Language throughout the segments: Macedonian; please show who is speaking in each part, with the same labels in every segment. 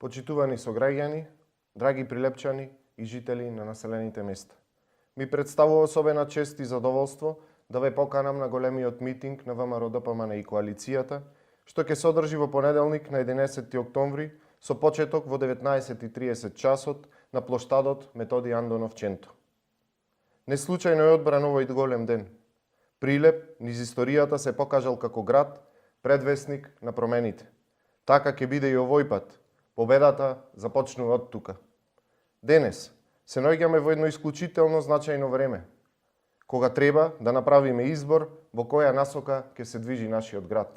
Speaker 1: Почитувани сограѓани, драги прилепчани и жители на населените места. Ми представува особена чест и задоволство да ве поканам на големиот митинг на ВМРО-ДПМН и коалицијата, што ќе се одржи во понеделник на 11 октомври со почеток во 19:30 часот на плоштадот Методи Андонов Ченто. Не случајно е одбран овој голем ден. Прилеп низ историјата се покажал како град, предвесник на промените. Така ќе биде и овој пат. Победата започнува од тука. Денес се наоѓаме во едно исклучително значајно време, кога треба да направиме избор во која насока ќе се движи нашиот град.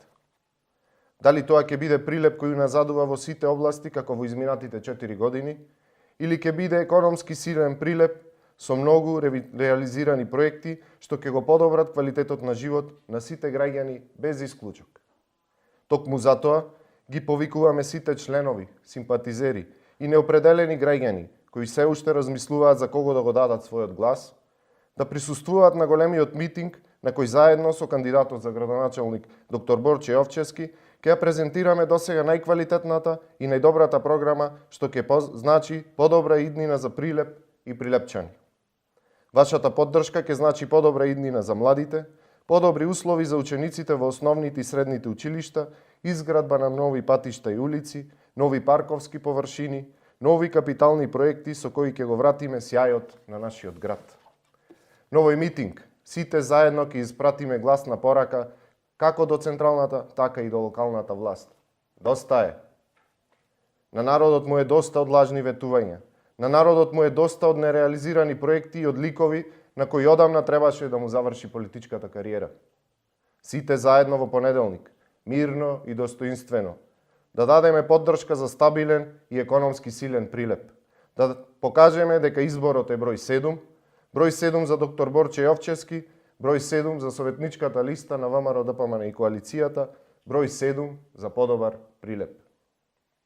Speaker 1: Дали тоа ќе биде Прилеп кој назадува во сите области како во изминатите 4 години, или ќе биде економски силен Прилеп со многу реализирани проекти што ќе го подобрат квалитетот на живот на сите граѓани без исклучок. Токму затоа ги повикуваме сите членови, симпатизери и неопределени граѓани кои се уште размислуваат за кого да го дадат својот глас, да присуствуваат на големиот митинг на кој заедно со кандидатот за градоначалник доктор Борче Јовчевски ќе ја презентираме досега најквалитетната и најдобрата програма што ќе значи подобра иднина за Прилеп и прилепчани. Вашата поддршка ќе значи подобра иднина за младите, подобри услови за учениците во основните и средните училишта, изградба на нови патишта и улици, нови парковски површини, нови капитални проекти со кои ќе го вратиме сјајот на нашиот град. На овој митинг сите заедно ќе испратиме гласна порака како до централната, така и до локалната власт. Доста е. На народот му е доста од лажни ветувања. На народот му е доста од нереализирани проекти и од ликови на кои одамна требаше да му заврши политичката кариера. Сите заедно во понеделник, мирно и достоинствено, да дадеме поддршка за стабилен и економски силен Прилеп. Да покажеме дека изборот е број 7, број 7 за доктор Борче Јовчевски, број 7 за советничката листа на ВМРО-ДПМН и коалицијата, број 7 за подобар Прилеп.